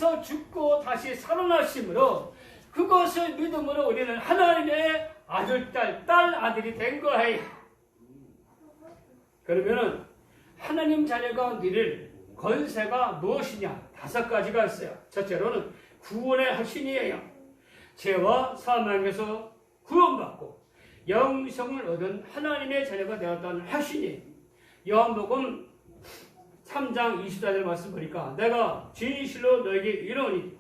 그리스도께서 죽고 다시 살아나심으로 그것을 믿음으로 우리는 하나님의 아들, 딸, 아들이 된 거예요. 그러면은 하나님 자녀가 누릴 권세가 무엇이냐? 5가지가 있어요. 첫째로는 구원의 확신이에요. 죄와 사망에서 구원받고 영생을 얻은 하나님의 자녀가 되었다는 확신이. 요한복음 3장 24절 말씀 보니까 내가 진실로 너에게 이르노니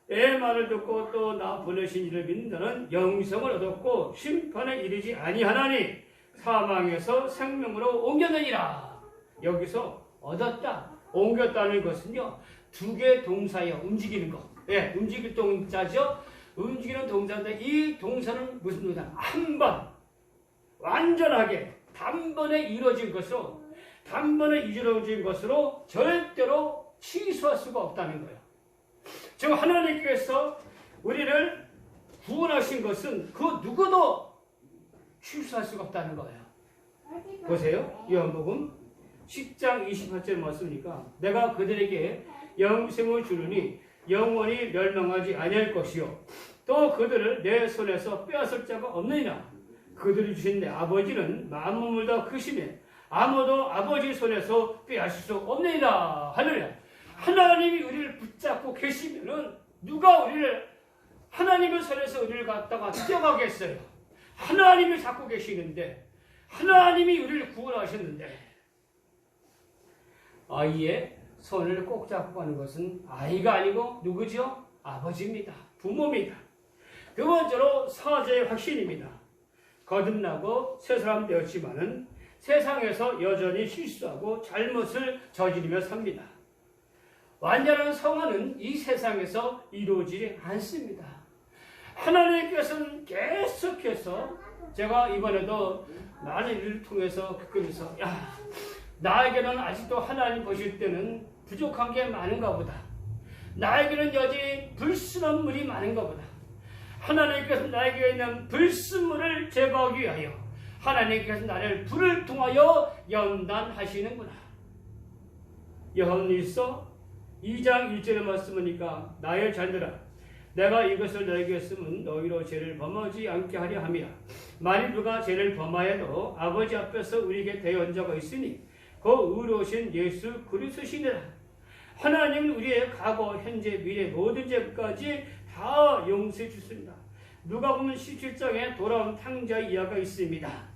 내 말을 듣고 또 나 보내신 이를 믿는 자는 영생을 얻었고 심판에 이르지 아니하나니 사망에서 생명으로 옮겼느니라. 여기서 얻었다, 옮겼다는 것은요, 2개의 동사예요. 움직이는 거. 네, 움직일 동사죠. 움직이는 동사인데 이 동사는 무슨 동사? 한 번, 완전하게 단번에 이루어진 것으로, 절대로 취소할 수가 없다는 거예요. 즉 하나님께서 우리를 구원하신 것은 그 누구도 취소할 수가 없다는 거예요. 보세요. 요한복음 10장 28절 말씀이니까 내가 그들에게 영생을 주르니 영원히 멸망하지 아니할 것이요 또 그들을 내 손에서 빼앗을 자가 없느니라. 그들이 주신 내 아버지는 만물을 다 크시네 아무도 아버지 손에서 빼앗을 수 없느니라. 할렐루야. 하나님이 우리를 붙잡고 계시면은 누가 우리를, 하나님의 손에서 우리를 갖다가 떼어가겠어요? 하나님이 잡고 계시는데, 하나님이 우리를 구원하셨는데, 아이의 손을 꼭 잡고 가는 것은 아이가 아니고 누구죠? 아버지입니다. 부모입니다. 두 번째로 사죄의 확신입니다. 거듭나고 새 사람 되었지만은 세상에서 여전히 실수하고 잘못을 저지르며 삽니다. 완전한 성화는 이 세상에서 이루어지지 않습니다. 하나님께서는 계속해서, 제가 이번에도 많은 일을 통해서 겪으면서 나에게는 아직도 하나님 보실 때는 부족한 게 많은가 보다. 나에게는 여전히 불순한 물이 많은가 보다. 하나님께서 나에게 있는 불순물을 제거하기 위하여 하나님께서 나를 불을 통하여 연단하시는구나. 요한일서 2장 1절의 말씀이니까 나의 자녀들아 내가 이것을 너에게 쓰면 너희로 죄를 범하지 않게 하려 함이라. 만일 누가 죄를 범하여도 아버지 앞에서 우리에게 대언자가 있으니 그 의로우신 예수 그리스도시니라. 하나님은 우리의 과거, 현재, 미래 모든 죄까지 다 용서해 주십니다. 누가 보면 17장에 돌아온 탕자의 이야기가 있습니다.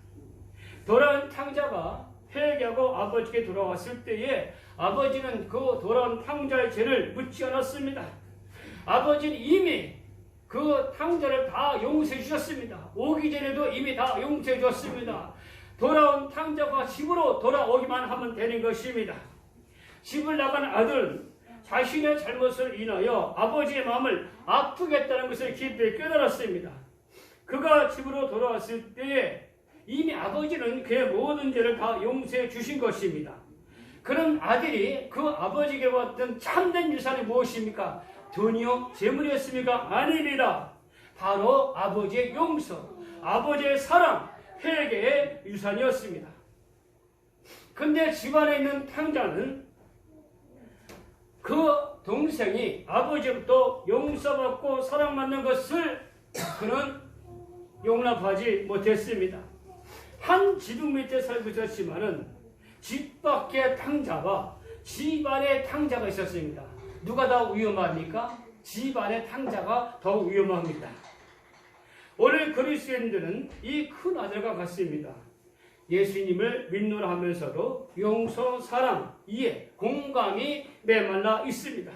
돌아온 탕자가 회개하고 아버지께 돌아왔을 때에 아버지는 그 돌아온 탕자의 죄를 묻지 않았습니다. 아버지는 이미 그 탕자를 다 용서해 주셨습니다. 오기 전에도 이미 다 용서해 주었습니다. 돌아온 탕자가 집으로 돌아오기만 하면 되는 것입니다. 집을 나간 아들은 자신의 잘못을 인하여 아버지의 마음을 아프겠다는 것을 깊이 깨달았습니다. 그가 집으로 돌아왔을 때에 이미 아버지는 그의 모든 죄를 다 용서해 주신 것입니다. 그런 아들이 그 아버지에게 받던 참된 유산이 무엇입니까? 돈이요? 재물이었습니까? 아닙니다. 바로 아버지의 용서, 아버지의 사랑, 회개의 유산이었습니다. 근데 집안에 있는 탕자는 그 동생이 아버지로부터 용서받고 사랑받는 것을 그는 용납하지 못했습니다. 한 지붕 밑에 살고 있었지만은 집 밖에 탕자와 집 안에 탕자가 있었습니다. 누가 더 위험합니까? 집 안에 탕자가 더 위험합니다. 오늘 그리스도인들은 이 큰 아들과 같습니다. 예수님을 믿노라 하면서도 용서, 사랑, 이해, 공감이 메말라 있습니다.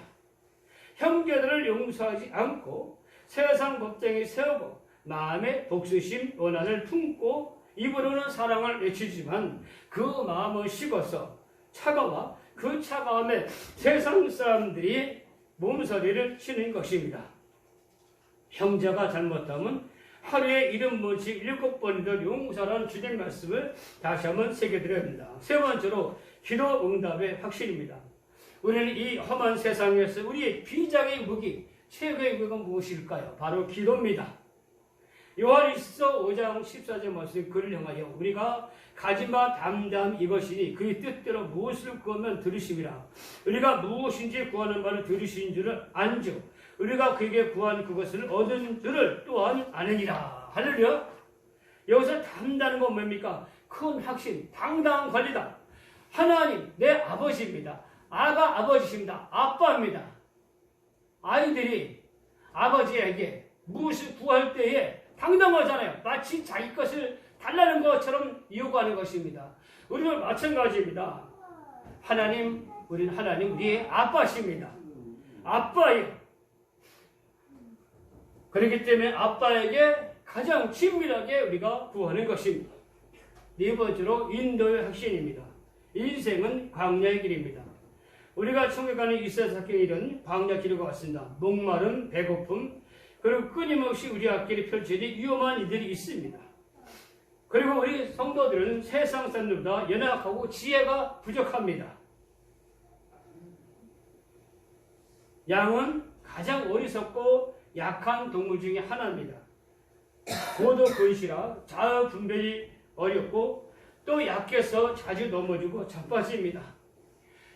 형제들을 용서하지 않고 세상 법정에 세우고 마음에 복수심, 원한을 품고 입으로는 사랑을 외치지만 그 마음은 식어서 차가워 그 차가움에 세상 사람들이 몸서리를 치는 것입니다. 형제가 잘못하면 하루에 70번씩 7번이더 용서라는 주된 말씀을 다시 한번 새겨드려야 합니다. 세 번째로 기도 응답의 확신입니다. 우리는 이 험한 세상에서 우리의 비장의 무기, 최고의 무기가 무엇일까요? 바로 기도입니다. 요한일서 5장 14절 말씀 그를 향하여 우리가 가진 바 담담 이것이니 그의 뜻대로 무엇을 구하면 들으심이라. 우리가 무엇인지 구하는 바를 들으신 줄을 안죠. 우리가 그에게 구한 그것을 얻은 줄을 또한 아느니라. 할렐루야. 여기서 담다는 건 뭡니까? 큰 확신, 당당한 관리다. 하나님 내 아버지입니다. 아가 아버지십니다. 아빠입니다. 아이들이 아버지에게 무엇을 구할 때에 당당하잖아요. 마치 자기 것을 달라는 것처럼 요구하는 것입니다. 우리는 마찬가지입니다. 하나님, 우리는 하나님 우리의 아빠십니다. 아빠예요. 그렇기 때문에 아빠에게 가장 친밀하게 우리가 구하는 것입니다. 네 번째로 인도의 확신입니다. 인생은 광야의 길입니다. 우리가 천국 가는 이스라엘의 길은 광야 길과 같습니다. 목마름, 배고픔, 그리고 끊임없이 우리 앞길에 펼쳐진 위험한 일들이 있습니다. 그리고 우리 성도들은 세상 사람들보다 연약하고 지혜가 부족합니다. 양은 가장 어리석고 약한 동물 중에 하나입니다. 고도 근시라 자아 분별이 어렵고 또 약해서 자주 넘어지고 자빠집니다.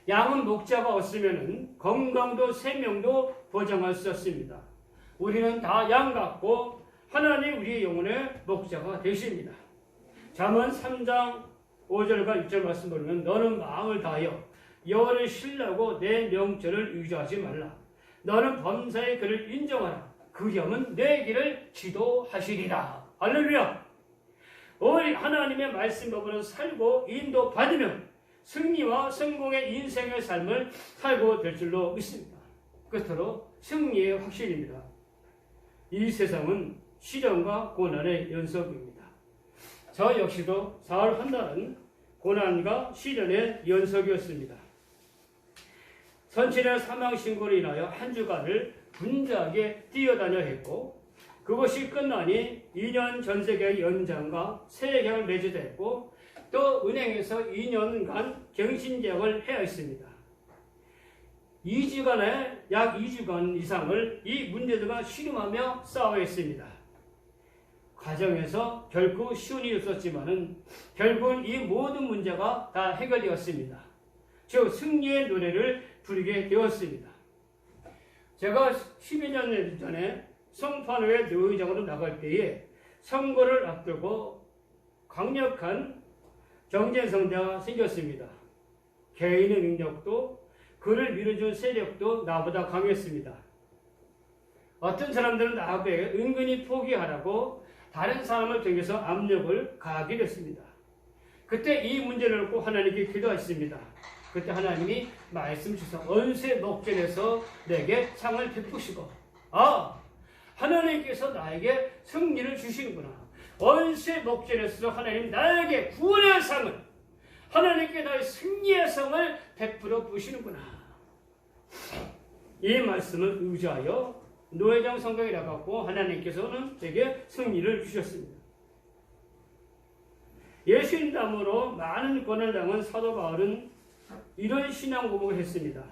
양은 목자가 없으면 건강도 생명도 보장할 수 없습니다. 우리는 다 양 같고 하나님 우리의 영혼의 목자가 되십니다. 잠언 3장 5절과 6절 말씀 보면 너는 마음을 다하여 여호와를 신뢰하고 내 명절을 유지하지 말라. 너는 범사의 그를 인정하라. 그리하면 내 길을 지도하시리라. 할렐루야. 오직 하나님의 말씀법으로 살고 인도받으면 승리와 성공의 인생의 삶을 살고 될 줄로 믿습니다. 끝으로 승리의 확신입니다. 이 세상은 시련과 고난의 연속입니다. 저 역시도 사흘 한 달은 고난과 시련의 연속이었습니다. 선친의 사망신고로 인하여 한 주간을 분주하게 뛰어다녀 했고 그것이 끝나니 2년 전세계약 연장과 세계약을 맺어야 했고 또 은행에서 2년간 갱신계약을 해야 했습니다. 2주간에 약 2주간 이상을 이 문제들과 씨름하며 싸워야 했습니다. 과정에서 결코 쉬운 일이 없었지만은 결국은 이 모든 문제가 다 해결되었습니다. 즉 승리의 노래를 부르게 되었습니다. 제가 12년 전에 성판회 의장으로 나갈 때에 선거를 앞두고 강력한 경쟁 상대가 생겼습니다. 개인의 능력도 그를 밀어준 세력도 나보다 강했습니다. 어떤 사람들은 나에게 은근히 포기하라고 다른 사람을 통해서 압력을 가하게 됐습니다. 그때 이 문제를 놓고 하나님께 기도했습니다. 그때 하나님이 말씀 주셔서 언세 목전에서 내게 상을 베푸시고 하나님께서 나에게 승리를 주시는구나. 언세 목전에서 하나님 나에게 구원의 상을 하나님께 나의 승리의 상을 베풀어 부시는구나. 이 말씀을 의지하여 노회장 성경에 나갔고 하나님께서는 제게 승리를 주셨습니다. 예수님담으로 많은 권한을 당한 사도 바울은 이런 신앙 고백을 했습니다.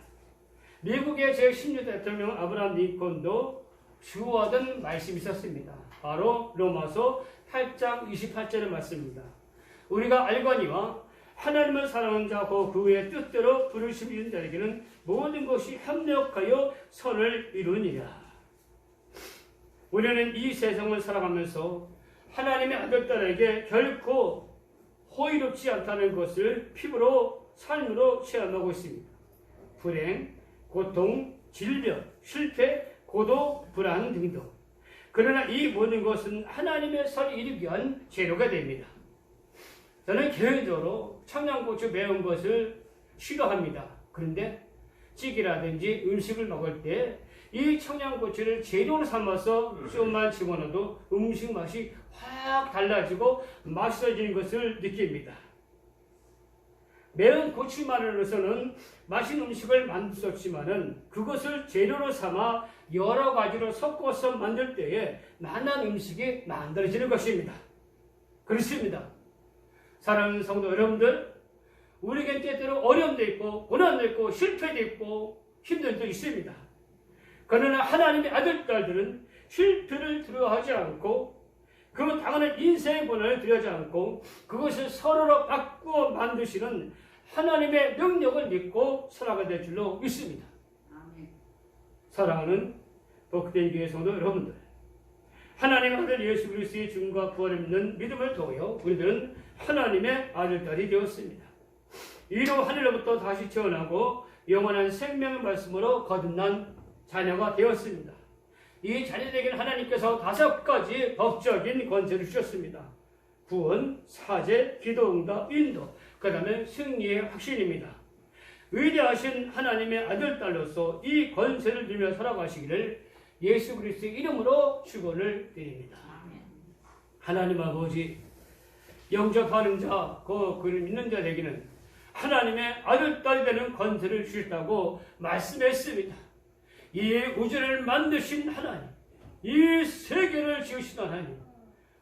미국의 제16 대통령 아브라함 링컨도 주어하던 말씀이 있었습니다. 바로 로마서 8장 28절의 말씀입니다. 우리가 알거니와 하나님을 사랑하는 자고 그 외의 뜻대로 부르심 있는 자에게는 모든 것이 협력하여 선을 이루니라. 우리는 이 세상을 살아가면서 하나님의 아들들에게 결코 호의롭지 않다는 것을 피부로 삶으로 체험하고 있습니다. 불행, 고통, 질병, 실패, 고도, 불안 등등. 그러나 이 모든 것은 하나님의 선을 이루기 위한 재료가 됩니다. 저는 개인적으로 청양고추 매운 것을 싫어합니다. 그런데 찌개라든지 음식을 먹을 때 이 청양고추를 재료로 삼아서 좀만 집어넣어도 음식 맛이 확 달라지고 맛있어지는 것을 느낍니다. 매운 고추만으로서는 맛있는 음식을 만들 수 없지만은 그것을 재료로 삼아 여러 가지로 섞어서 만들 때에 맛난 음식이 만들어지는 것입니다. 그렇습니다. 사랑하는 성도 여러분들, 우리에게 때때로 어려움도 있고 고난도 있고 실패도 있고 힘든 일도 있습니다. 그러나 하나님의 아들, 딸들은 실패를 두려워하지 않고 그 당연한 인생의 본을 들여지 않고 그것을 서로로 바꾸어 만드시는 하나님의 능력을 믿고 살아가야 될 줄로 믿습니다. 사랑하는 복된 교회 성도 여러분들, 하나님 아들 예수 그리스도의 죽음과 부활을 믿는 믿음을 통하여 우리들은 하나님의 아들딸이 되었습니다. 이로 하늘로부터 다시 태어나고 영원한 생명의 말씀으로 거듭난 자녀가 되었습니다. 이 자녀에게는 하나님께서 5가지 법적인 권세를 주셨습니다. 구원, 사죄, 기도응답, 인도, 그 다음에 승리의 확신입니다. 위대하신 하나님의 아들딸로서 이 권세를 누리며 살아가시기를 예수 그리스도의 이름으로 축원을 드립니다. 하나님 아버지, 영접하는 자, 그를 믿는 자에게는 하나님의 아들딸이 되는 권세를 주셨다고 말씀했습니다. 이 우주를 만드신 하나님, 이 세계를 지으신 하나님,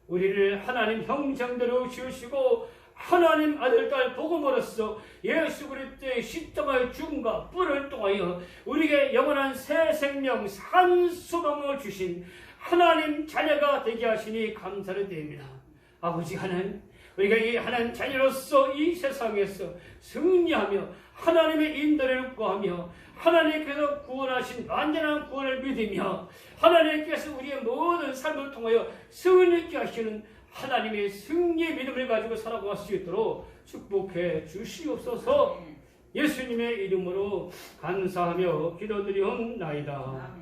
우리를 하나님 형상대로 지으시고 하나님 아들딸 복음으로써 예수 그리스도의 십자가의 죽음과 뿔을 통하여 우리에게 영원한 새 생명 산소망을 주신 하나님 자녀가 되게 하시니 감사를 드립니다. 아버지 하나님, 우리가 이 하나님 자녀로서 이 세상에서 승리하며 하나님의 인도를 구하며 하나님께서 구원하신 완전한 구원을 믿으며 하나님께서 우리의 모든 삶을 통하여 승리케 하시는 하나님의 승리의 믿음을 가지고 살아갈 수 있도록 축복해 주시옵소서. 예수님의 이름으로 감사하며 기도드리옵나이다.